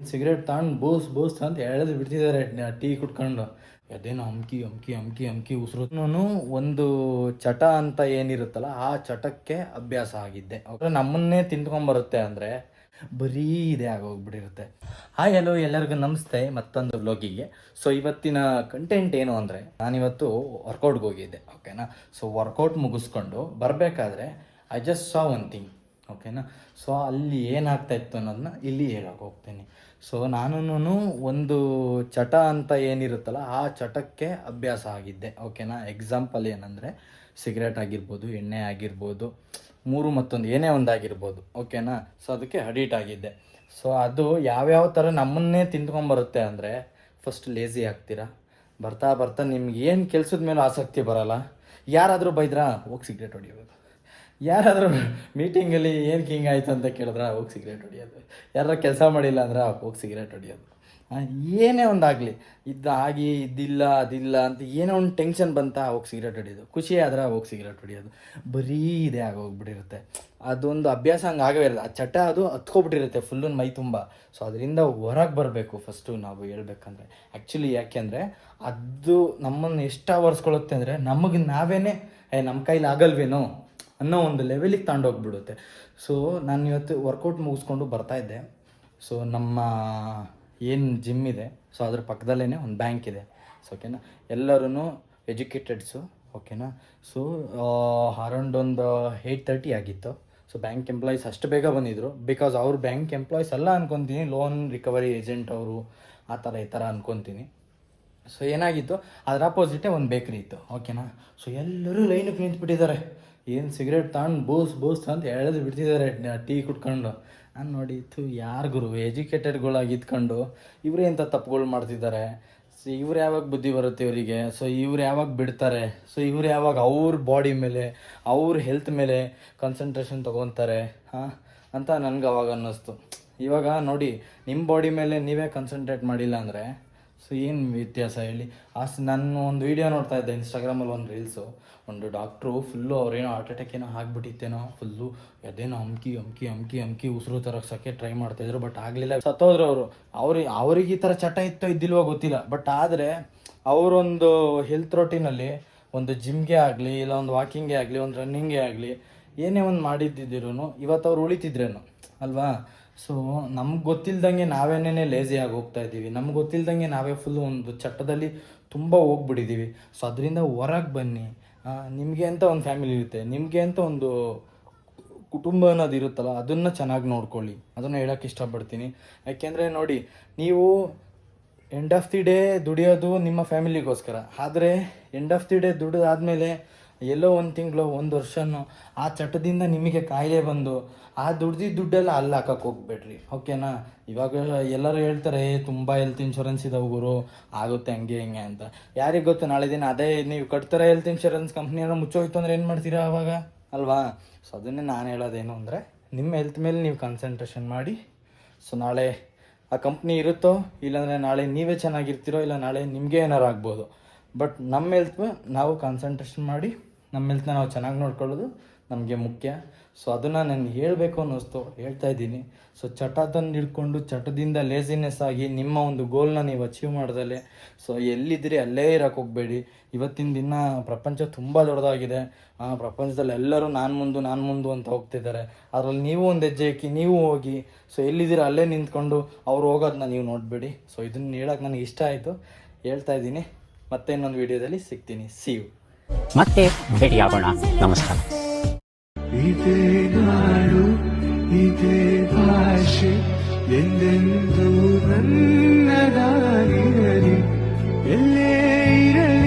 Cigarette ತಗೊಂಡು ಬೋಸ್ ಅಂತ ಎಳೆದು ಬಿಡ್ತಿದ್ದಾರೆ ಟೀ ಕುಟ್ಕೊಂಡು. ಅದೇನೋ ಅಮ್ಕಿ ಉಸಿರು. ಒಂದು ಚಟ ಅಂತ ಏನಿರುತ್ತಲ್ಲ ಆ ಚಟಕ್ಕೆ ಅಭ್ಯಾಸ ಆಗಿದ್ದೆ. ನಮ್ಮನ್ನೇ ತಿಂದ್ಕೊಂಬರುತ್ತೆ ಅಂದರೆ ಬರೀ ಇದೇ ಆಗೋಗ್ಬಿಟ್ಟಿರುತ್ತೆ. ಹಾಯ್ ಹಲೋ ಎಲ್ಲರಿಗೂ ನಮಸ್ತೆ ಮತ್ತೊಂದು ವ್ಲಾಗಿಗೆ. ಸೊ ಇವತ್ತಿನ ಕಂಟೆಂಟ್ ಏನು ಅಂದರೆ, ನಾನಿವತ್ತು ವರ್ಕೌಟ್ಗೆ ಹೋಗಿದ್ದೆ, ಓಕೆನಾ. ಸೊ ವರ್ಕೌಟ್ ಮುಗಿಸ್ಕೊಂಡು ಬರಬೇಕಾದ್ರೆ I just saw one thing, ಓಕೆನಾ. ಸೊ ಅಲ್ಲಿ ಏನಾಗ್ತಾ ಇತ್ತು ಅನ್ನೋದನ್ನ ಇಲ್ಲಿ ಹೇಳೋಕೆ ಹೋಗ್ತೀನಿ. ಸೊ ನಾನು ಒಂದು ಚಟ ಅಂತ ಏನಿರುತ್ತಲ್ಲ ಆ ಚಟಕ್ಕೆ ಅಭ್ಯಾಸ ಆಗಿದ್ದೆ, ಓಕೆನಾ. ಎಕ್ಸಾಂಪಲ್ ಏನಂದರೆ ಸಿಗರೇಟ್ ಆಗಿರ್ಬೋದು, ಎಣ್ಣೆ ಆಗಿರ್ಬೋದು, ಮತ್ತೊಂದು ಏನೇ ಒಂದಾಗಿರ್ಬೋದು, ಓಕೆನಾ. ಸೊ ಅದಕ್ಕೆ ಅಡಿಟ್ ಆಗಿದ್ದೆ. ಸೊ ಅದು ಯಾವ್ಯಾವ ಥರ ನಮ್ಮನ್ನೇ ತಿಂದ್ಕೊಂಬರುತ್ತೆ ಅಂದರೆ, ಫಸ್ಟ್ ಲೇಝಿ ಆಗ್ತೀರಾ, ಬರ್ತಾ ನಿಮ್ಗೆ ಏನು ಕೆಲಸದ ಮೇಲೂ ಆಸಕ್ತಿ ಬರೋಲ್ಲ. ಯಾರಾದರೂ ಬೈದ್ರಾ ಹೋಗಿ ಸಿಗರೇಟ್ ಹೊಡಿಯೋದು, ಯಾರಾದರೂ ಮೀಟಿಂಗಲ್ಲಿ ಏನು ಹಿಂಗಾಯ್ತು ಅಂತ ಕೇಳಿದ್ರೆ ಹೋಗಿ ಸಿಗರೇಟ್ ಹೊಡಿಯೋದು, ಯಾರು ಕೆಲಸ ಮಾಡಿಲ್ಲ ಅಂದ್ರೆ ಹೋಗಿ ಸಿಗರೇಟ್ ಹೊಡಿಯೋದು. ಏನೇ ಒಂದಾಗಲಿ, ಇದಿಲ್ಲ ಅದಿಲ್ಲ ಅಂತ ಏನೋ ಒಂದು ಟೆನ್ಷನ್ ಬಂತಾ ಹೋಗಿ ಸಿಗರೇಟ್ ಹೊಡಿಯೋದು, ಖುಷಿ ಆದ್ರೆ ಹೋಗಿ ಸಿಗರೇಟ್ ಹೊಡಿಯೋದು, ಬರೀ ಇದೇ ಆಗೋಗ್ಬಿಟ್ಟಿರುತ್ತೆ. ಅದೊಂದು ಅಭ್ಯಾಸ ಹಂಗೆ ಆಗೇ ಇರುತ್ತೆ, ಆ ಚಟ ಅದು ಹತ್ಕೊಬಿಟ್ಟಿರುತ್ತೆ ಫುಲ್ಲು ಮೈ ತುಂಬ. ಸೊ ಅದರಿಂದ ಹೊರಗೆ ಬರಬೇಕು ಫಸ್ಟು ನಾವು ಹೇಳ್ಬೇಕಂದ್ರೆ. ಆ್ಯಕ್ಚುಲಿ ಯಾಕೆಂದರೆ ಅದು ನಮ್ಮನ್ನು ಎಷ್ಟು ಆವರಿಸ್ಕೊಳ್ಳುತ್ತೆ ಅಂದರೆ, ನಮಗೆ ನಾವೇನೇ ನಮ್ಮ ಕೈಲಿ ಆಗಲ್ವೇನೋ ಅನ್ನೋ ಒಂದು ಲೆವೆಲಿಗೆ ತಗೊಂಡೋಗ್ಬಿಡುತ್ತೆ. ಸೊ ನಾನು ಇವತ್ತು ವರ್ಕೌಟ್ ಮುಗಿಸ್ಕೊಂಡು ಬರ್ತಾಯಿದ್ದೆ. ಸೊ ನಮ್ಮ ಏನು ಜಿಮ್ ಇದೆ, ಸೊ ಅದ್ರ ಪಕ್ಕದಲ್ಲೇ ಒಂದು ಬ್ಯಾಂಕ್ ಇದೆ. ಸೊ ಓಕೆನಾ, ಎಲ್ಲರೂ ಎಜುಕೇಟೆಡ್ಸು, ಓಕೆನಾ. ಸೊ ಅರೌಂಡ್ ಒಂದು 8:30 ಆಗಿತ್ತು. ಸೊ ಬ್ಯಾಂಕ್ ಎಂಪ್ಲಾಯೀಸ್ ಅಷ್ಟು ಬೇಗ ಬಂದಿದ್ದರು, ಬಿಕಾಸ್ ಅವ್ರು ಬ್ಯಾಂಕ್ ಎಂಪ್ಲಾಯೀಸ್ ಅಲ್ಲ ಅನ್ಕೊತೀನಿ, ಲೋನ್ ರಿಕವರಿ ಏಜೆಂಟ್ ಅವರು ಆ ಥರ ಈ ಥರ ಅನ್ಕೊತೀನಿ. ಸೊ ಏನಾಗಿತ್ತು, ಅದರ ಅಪೋಸಿಟೇ ಒಂದು ಬೇಕ್ರಿ ಇತ್ತು, ಓಕೆನಾ. ಸೊ ಎಲ್ಲರೂ ಲೈನಿಗೆ ನಿಂತ್ಬಿಟ್ಟಿದ್ದಾರೆ, ಏನು ಸಿಗರೇಟ್ ತಗೊಂಡು ಬೋಸ್ ಅಂತ ಎಳೆದು ಬಿಡ್ತಿದ್ದಾರೆ ಟೀ ಕುಟ್ಕೊಂಡು. ನಾನು ನೋಡಿತ್ತು, ಯಾರು ಗುರು ಎಜುಕೇಟೆಡ್ಗಳಾಗಿ ಇದ್ಕೊಂಡು ಇವರೇ ಇಂಥ ತಪ್ಪುಗಳು ಮಾಡ್ತಿದ್ದಾರೆ. ಸೊ ಇವ್ರು ಯಾವಾಗ ಬುದ್ಧಿ ಬರುತ್ತೆ ಇವರಿಗೆ, ಸೊ ಇವ್ರು ಯಾವಾಗ ಬಿಡ್ತಾರೆ, ಸೊ ಇವ್ರು ಯಾವಾಗ ಅವ್ರ ಬಾಡಿ ಮೇಲೆ ಅವ್ರ ಹೆಲ್ತ್ ಮೇಲೆ ಕಾನ್ಸಂಟ್ರೇಷನ್ ತೊಗೊತಾರೆ ಅಂತ ನನಗೆ ಅವಾಗ ಅನ್ನಿಸ್ತು. ಇವಾಗ ನೋಡಿ, ನಿಮ್ಮ ಬಾಡಿ ಮೇಲೆ ನೀವೇ ಕಾನ್ಸಂಟ್ರೇಟ್ ಮಾಡಿಲ್ಲ ಅಂದರೆ ಸೊ ಏನು ವ್ಯತ್ಯಾಸ ಹೇಳಿ. ನಾನು ಒಂದು ವೀಡಿಯೋ ನೋಡ್ತಾ ಇದ್ದೆ ಇನ್ಸ್ಟಾಗ್ರಾಮಲ್ಲಿ, ಒಂದು ರೀಲ್ಸು, ಒಂದು ಡಾಕ್ಟ್ರು ಫುಲ್ಲು ಅವ್ರೇನೋ ಹಾರ್ಟ್ ಅಟ್ಯಾಕ್ ಏನೋ ಆಗಿಬಿಟ್ಟಿತ್ತೇನೋ, ಫುಲ್ಲು ಅದೇನೋ ಅಮ್ಕಿ ಉಸಿರು ತರಕ್ಸೋಕ್ಕೆ ಟ್ರೈ ಮಾಡ್ತಾಯಿದ್ರು, ಬಟ್ ಆಗಲಿಲ್ಲ, ಸತ್ತೋದ್ರು ಅವರು. ಅವ್ರಿಗೆ ಈ ಥರ ಚಟ ಇದ್ದಿಲ್ವೋ ಗೊತ್ತಿಲ್ಲ, ಬಟ್ ಆದರೆ ಅವರೊಂದು ಹೆಲ್ತ್ ರೊಟೀನಲ್ಲಿ ಒಂದು ಜಿಮ್ಗೆ ಆಗಲಿ, ಇಲ್ಲ ಒಂದು ವಾಕಿಂಗೇ ಆಗಲಿ, ಒಂದು ರನ್ನಿಂಗೇ ಆಗಲಿ, ಏನೇ ಒಂದು ಮಾಡಿದ್ದಿದ್ರು ಇವತ್ತು ಅವ್ರು ಉಳಿತಿದ್ರೇನು ಅಲ್ವಾ. ಸೊ ನಮ್ಗೆ ಗೊತ್ತಿಲ್ದಂಗೆ ನಾವೇನೇ ಲೇಝಿ ಆಗಿ ಹೋಗ್ತಾ ಇದ್ದೀವಿ, ನಮ್ಗೆ ಗೊತ್ತಿಲ್ದಂಗೆ ನಾವೇ ಫುಲ್ಲು ಒಂದು ಚಟ್ಟದಲ್ಲಿ ತುಂಬ ಹೋಗ್ಬಿಟ್ಟಿದ್ದೀವಿ. ಸೊ ಅದರಿಂದ ಹೊರಗೆ ಬನ್ನಿ. ನಿಮಗೆ ಅಂತ ಒಂದು ಫ್ಯಾಮಿಲಿ ಇರುತ್ತೆ, ನಿಮಗೆ ಅಂತ ಒಂದು ಕುಟುಂಬ ಅನ್ನೋದು ಇರುತ್ತಲ್ಲ, ಅದನ್ನು ಚೆನ್ನಾಗಿ ನೋಡ್ಕೊಳ್ಳಿ, ಅದನ್ನು ಹೇಳೋಕ್ಕೆ ಇಷ್ಟಪಡ್ತೀನಿ. ಯಾಕೆಂದರೆ ನೋಡಿ, ನೀವು ಎಂಡ್ ಆಫ್ ದಿ ಡೇ ದುಡಿಯೋದು ನಿಮ್ಮ ಫ್ಯಾಮಿಲಿಗೋಸ್ಕರ, ಆದರೆ ಎಂಡ್ ಆಫ್ ದಿ ಡೇ ದುಡಿದಾದ್ಮೇಲೆ ಎಲ್ಲೋ ಒಂದು ತಿಂಗಳು, ಒಂದು ವರ್ಷನೋ ಆ ಚಟದಿಂದ ನಿಮಗೆ ಕಾಯಿಲೆ ಬಂದು ಆ ದುಡ್ಡೆಲ್ಲ ಅಲ್ಲಿ ಹಾಕಕ್ಕೆ ಹೋಗ್ಬೇಡ್ರಿ, ಓಕೆನಾ. ಇವಾಗ ಎಲ್ಲರೂ ಹೇಳ್ತಾರೆ ತುಂಬ ಹೆಲ್ತ್ ಇನ್ಶೂರೆನ್ಸ್ ಇದಾವೆ ಗುರು, ಆಗುತ್ತೆ ಹಂಗೆ ಹಿಂಗೆ ಅಂತ. ಯಾರಿಗೆ ಗೊತ್ತು, ನಾಳೆ ದಿನ ಅದೇ ನೀವು ಕಟ್ತಾರೆ ಹೆಲ್ತ್ ಇನ್ಶೂರೆನ್ಸ್ ಕಂಪ್ನಿಯನ್ನ ಮುಚ್ಚೋಯ್ತು ಅಂದರೆ ಏನು ಮಾಡ್ತೀರಾ ಅವಾಗ ಅಲ್ವಾ. ಸೊ ಅದನ್ನೇ ನಾನು ಹೇಳೋದೇನು ಅಂದರೆ, ನಿಮ್ಮ ಹೆಲ್ತ್ ಮೇಲೆ ನೀವು ಕಾನ್ಸಂಟ್ರೇಷನ್ ಮಾಡಿ. ಸೊ ನಾಳೆ ಆ ಕಂಪ್ನಿ ಇರುತ್ತೋ, ಇಲ್ಲಾಂದರೆ ನಾಳೆ ನೀವೇ ಚೆನ್ನಾಗಿರ್ತೀರೋ, ಇಲ್ಲ ನಾಳೆ ನಿಮಗೆ ಏನಾರು ಆಗ್ಬೋದು, ಬಟ್ ನಮ್ಮ ಹೆಲ್ತ್ ನಾವು ಕಾನ್ಸಂಟ್ರೇಷನ್ ಮಾಡಿ ನಮ್ಮ ಹೆಲ್ತ್ನ ನಾವು ಚೆನ್ನಾಗಿ ನೋಡ್ಕೊಳ್ಳೋದು ನಮಗೆ ಮುಖ್ಯ. ಸೊ ಅದನ್ನು ನಾನು ಹೇಳಬೇಕು ಅನ್ನಿಸ್ತು, ಹೇಳ್ತಾ ಇದ್ದೀನಿ. ಸೊ ಚಟ ತಂದು ಹಿಡ್ಕೊಂಡು ಚಟದಿಂದ ಲೇಸಿನೆಸ್ ಆಗಿ ನಿಮ್ಮ ಒಂದು ಗೋಲ್ನ ನೀವು ಅಚೀವ್ ಮಾಡ್ದಲೆ ಸೊ ಎಲ್ಲಿದ್ದೀರಿ ಅಲ್ಲೇ ಇರೋಕ್ಕೆ ಹೋಗಬೇಡಿ. ಇವತ್ತಿನ ದಿನ ಪ್ರಪಂಚ ತುಂಬ ದೊಡ್ಡದಾಗಿದೆ, ಪ್ರಪಂಚದಲ್ಲಿ ಎಲ್ಲರೂ ನಾನು ಮುಂದು ಅಂತ ಹೋಗ್ತಿದ್ದಾರೆ. ಅದರಲ್ಲಿ ನೀವು ಒಂದು ಹೆಜ್ಜೆ ಹಾಕಿ ನೀವು ಹೋಗಿ. ಸೊ ಎಲ್ಲಿದ್ದೀರ ಅಲ್ಲೇ ನಿಂತ್ಕೊಂಡು ಅವ್ರು ಹೋಗೋದನ್ನ ನೀವು ನೋಡಬೇಡಿ. ಸೊ ಇದನ್ನು ಹೇಳೋಕ್ಕೆ ನನಗೆ ಇಷ್ಟ ಆಯಿತು, ಹೇಳ್ತಾ ಇದ್ದೀನಿ. ಮತ್ತೆ ಇನ್ನೊಂದು ವಿಡಿಯೋದಲ್ಲಿ ಸಿಗ್ತೀನಿ. See you. ಮತ್ತೆ ಭೇಟಿಯಾಗೋಣ. ನಮಸ್ಕಾರ. ಇದೇ ನಾಡು ಇದೇ ಭಾಷೆ ಎಂದೆಂದೂ ನನ್ನದಾಗಿರಲಿ, ಎಲ್ಲೇ ಇರಲಿ.